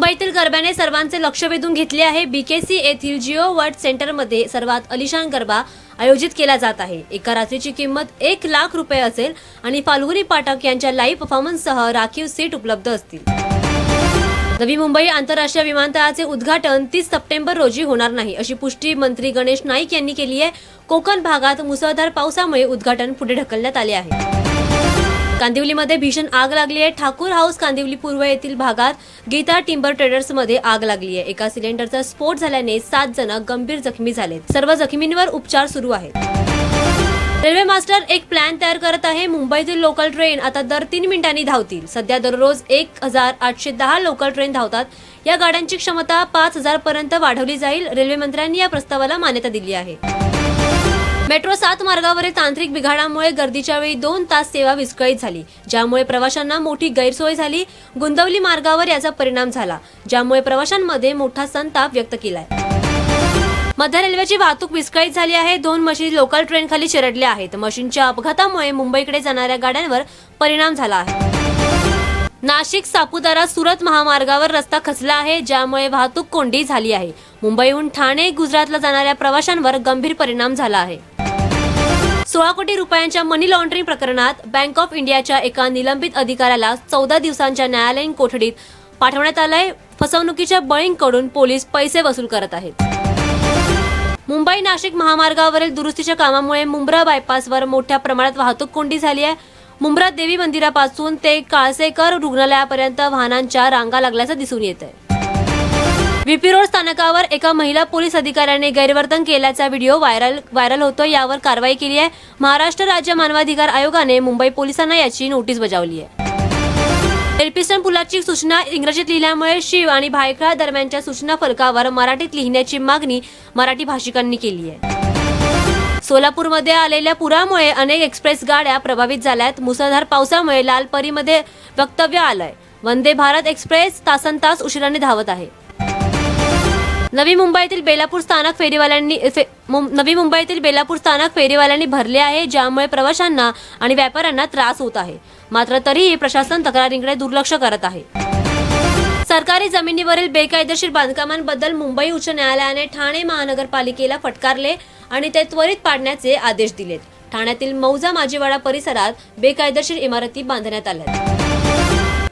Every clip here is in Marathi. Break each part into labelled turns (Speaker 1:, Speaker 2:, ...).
Speaker 1: मुंबईतील गरब्याने सर्वांचे लक्ष वेधून घेतले आहे। बीकेसी येथील जिओ वर्ल्ड सेंटरमध्ये सर्वात अलिशान गरबा आयोजित केला जात आहे। एका रात्रीची किंमत 1 लाख रुपये असेल आणि फाल्गुनी पाठक यांच्या लाईव्ह परफॉर्मन्ससह राखीव सीट उपलब्ध असतील। नवी मुंबई आंतरराष्ट्रीय विमानतळाचे उद्घाटन 30 सप्टेंबर रोजी होणार नाही, अशी पुष्टी मंत्री गणेश नाईक यांनी केली आहे। कोकण भागात मुसळधार पावसामुळे उद्घाटन पुढे ढकलण्यात आले आहे। कांदिवलीमध्ये भीषण आग लागली आहे। ठाकूर हाऊस कांदिवली पूर्व येथील भागात गीता टिंबर ट्रेडर्समध्ये आग लागली आहे। एका सिलेंडरचा स्फोट झाल्याने 7 जण गंभीर जखमी झालेत। सर्व जखमींवर उपचार सुरू आहेत। रेल्वे मास्टर एक प्लॅन तयार करत आहे। मुंबईतील लोकल ट्रेन आता दर 3 मिनिटांनी धावतील। सध्या दररोज 1810 लोकल ट्रेन धावतात। या गाड्यांची क्षमता 5000 पर्यंत वाढवली जाईल। रेल्वे मंत्र्यांनी या प्रस्तावाला मान्यता दिली आहे। मेट्रो 7 मार्गावरील तांत्रिक बिघाडामुळे गर्दीच्या वेळी 2 तास सेवा विस्कळीत झाली, ज्यामुळे प्रवाशांना मोठी गैरसोय झाली। गुंदवली मार्गावर याचा परिणाम झाला, ज्यामुळे प्रवाशांमध्ये मोठा संताप व्यक्त केलाय। मध्य रेल्वेची वाहतूक विस्कळीत झाली आहे। 2 मशीन लोकल ट्रेन खाली चिरडल्या आहेत। मशीनच्या अपघातामुळे मुंबईकडे जाणाऱ्या गाड्यांवर परिणाम झाला आहे। नाशिक सापुतारा सुरत महामार्गावर रस्ता खचला आहे, ज्यामुळे वाहतूक कोंडी झाली आहे। मुंबईहून ठाणे गुजरातला जाणाऱ्या प्रवाशांवर गंभीर परिणाम झाला आहे। 16 कोटी रुपयांच्या मनी लॉन्ड्रिंग प्रकरणात बँक ऑफ इंडियाच्या एका निलंबित अधिकाऱ्याला 14 दिवसांच्या न्यायालयीन कोठडीत पाठवण्यात आलंय। फसवणुकीच्या बळींकडून पोलीस पैसे वसूल करत आहेत। मुंबई नाशिक महामार्गावरील दुरुस्तीच्या कामामुळे मुंब्रा बायपासवर मोठ्या प्रमाणात वाहतूक कोंडी झाली आहे। मुंब्रा देवी मंदिरापासून ते काळसेकर रुग्णालयापर्यंत वाहनांच्या रांगा लागल्याचं दिसून येत आहे। व्हीपी रोड स्थानकावर एका महिला पोलीस अधिकाऱ्याने गैरवर्तन केल्याचा व्हिडिओ व्हायरल होतो। यावर कारवाई केली आहे। महाराष्ट्र राज्य मानवाधिकार आयोगाने मुंबई पोलिसांना याची नोटीस बजावली आहे। एल्फिन्स्टन पुलाची सूचना इंग्रजीत लिहिल्यामुळे शिव आणि भायखळा दरम्यानच्या सूचना फलकावर मराठीत लिहिण्याची मागणी मराठी भाषिकांनी केली आहे। सोलापूरमध्ये आलेल्या पुरामुळे अनेक एक्सप्रेस गाड्या प्रभावित झाल्यात। मुसळधार पावसामुळे लालपरीमध्ये वक्तव्य आलंय। वंदे भारत एक्सप्रेस तासनतास उशिराने धावत आहे। नवी मुंबईतील बेलापूर स्थानक फेरीवाल्यांनी भरले आहे, ज्यामुळे प्रवाशांना आणि व्यापाऱ्यांना त्रास होत आहे। मात्र तरीही प्रशासन तक्रारींकडे दुर्लक्ष करत आहे। सरकारी जमिनीवरील बेकायदेशीर बांधकामांबद्दल मुंबई उच्च न्यायालयाने ठाणे महानगरपालिकेला फटकारले आणि ते त्वरित पाडण्याचे आदेश दिलेत। ठाण्यातील मौजा माजीवाडा परिसरात बेकायदेशीर इमारती बांधण्यात आल्या।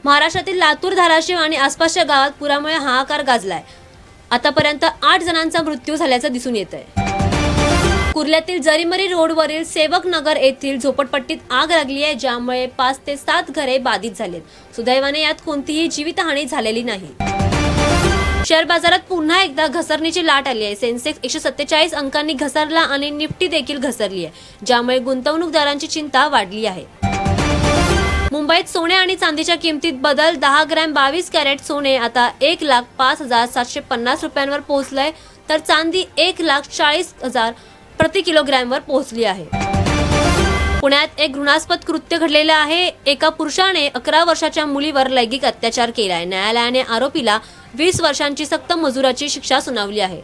Speaker 1: महाराष्ट्रातील लातूर, धाराशिव आणि आसपासच्या गावात पुरामुळे हाहाकार गाजलाय। आतापर्यंत 8 जणांचा मृत्यू झाल्याचं दिसून येत आहे। कुर्ल्यातील जरीमरी रोडवरील सेवक नगर येथील झोपडपट्टीत आग लागली आहे, ज्यामुळे 5 ते 7 घरे बाधित झालीत। सुदैवाने यात कोणतीही जीवितहानी झालेली नाही। शेअर बाजारात पुन्हा एकदा घसरणीची लाट आली आहे। सेन्सेक्स 147 अंकांनी घसरला आणि निफ्टी देखील घसरली आहे, ज्यामुळे गुंतवणूकदारांची चिंता वाढली आहे। मुंबईत सोने आणि चांदीच्या किमतीत बदल। 10 ग्रॅम 22 कॅरेट सोने आता 1,05,750 रुपयांवर पोहोचलंय, तर चांदी 1,40,000 प्रति किलोग्रॅमवर पोहोचली आहे। पुण्यात एक घृणास्पद कृत्य घडलेलं आहे। एका पुरुषाने 11 वर्षाच्या मुलीवर लैंगिक अत्याचार केलाय। न्यायालयाने आरोपीला 20 वर्षांची सक्त मजुराची शिक्षा सुनावली आहे।